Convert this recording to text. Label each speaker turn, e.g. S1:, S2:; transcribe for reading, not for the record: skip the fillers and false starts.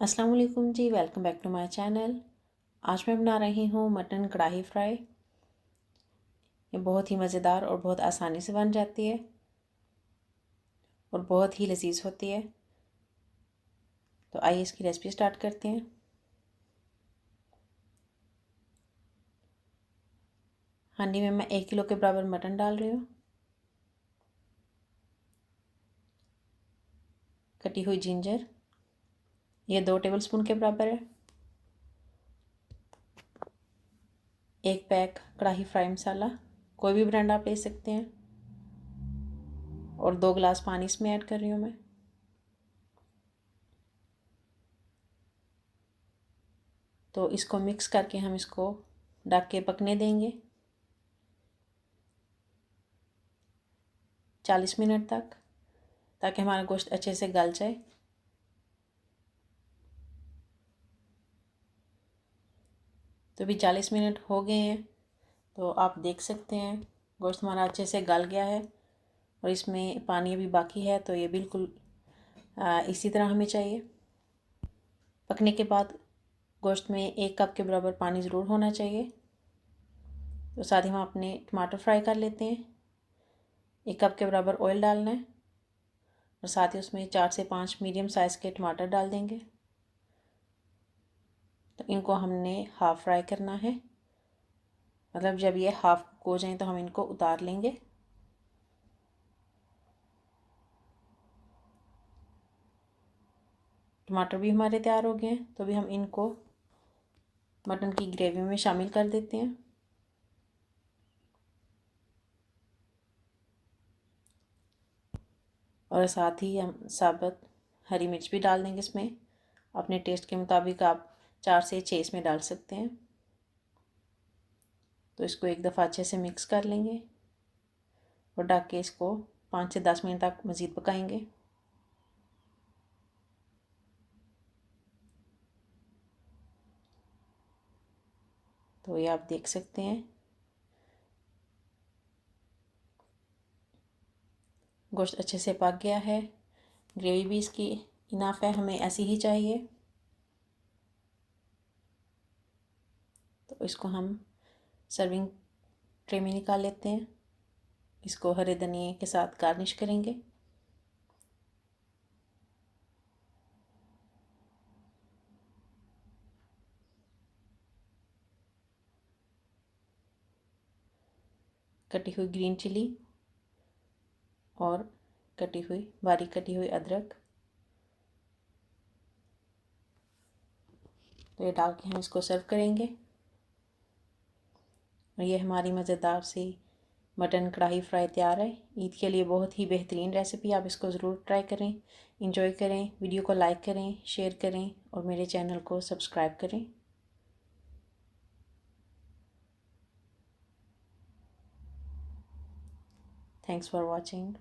S1: अस्सलाम वालेकुम जी, welcome back to my channel. आज मैं बना रही हूँ मटन कढ़ाई फ्राई। ये बहुत ही मज़ेदार और बहुत आसानी से बन जाती है और बहुत ही लजीज होती है। तो आइए इसकी रेसिपी स्टार्ट करते हैं। हांडी में मैं 1 किलो के बराबर मटन डाल रही हूँ। कटी हुई जिंजर, ये 2 टेबलस्पून के बराबर है। 1 पैक कढ़ाई फ्राई मसाला, कोई भी ब्रांड आप ले सकते हैं। और 2 गिलास पानी इसमें ऐड कर रही हूँ मैं। तो इसको मिक्स करके हम इसको ढक के पकने देंगे 40 मिनट तक, ताकि हमारा गोश्त अच्छे से गल जाए। तो अभी 40 मिनट हो गए हैं, तो आप देख सकते हैं गोश्त हमारा अच्छे से गल गया है और इसमें पानी अभी बाकी है। तो ये बिल्कुल इसी तरह हमें चाहिए। पकने के बाद गोश्त में 1 कप के बराबर पानी ज़रूर होना चाहिए। तो साथ ही हम अपने टमाटर फ्राई कर लेते हैं। 1 कप के बराबर ऑयल डालना है और साथ ही उसमें 4 से 5 मीडियम साइज़ के टमाटर डाल देंगे। तो इनको हमने हाफ़ फ्राई करना है, मतलब जब ये हाफ़ हो जाए तो हम इनको उतार लेंगे। टमाटर भी हमारे तैयार हो गए हैं, तो अभी हम इनको मटन की ग्रेवी में शामिल कर देते हैं। और साथ ही हम साबुत हरी मिर्च भी डाल देंगे इसमें। अपने टेस्ट के मुताबिक आप 4 से 6 इसमें डाल सकते हैं। तो इसको एक दफ़ा अच्छे से मिक्स कर लेंगे और ढक के इसको 5 से 10 मिनट तक मज़ीद पकाएंगे। तो ये आप देख सकते हैं गोश्त अच्छे से पक गया है। ग्रेवी भी इसकी इनाफ है, हमें ऐसी ही चाहिए। तो इसको हम सर्विंग ट्रे में निकाल लेते हैं। इसको हरे धनिए के साथ गार्निश करेंगे। कटी हुई ग्रीन चिली और बारीक कटी हुई अदरक, तो ये डाल के हम इसको सर्व करेंगे। और ये हमारी मज़ेदार सी मटन कढ़ाई फ्राई तैयार है। ईद के लिए बहुत ही बेहतरीन रेसिपी, आप इसको ज़रूर ट्राई करें, इंजॉय करें। वीडियो को लाइक करें, शेयर करें और मेरे चैनल को सब्सक्राइब करें। Thanks for watching.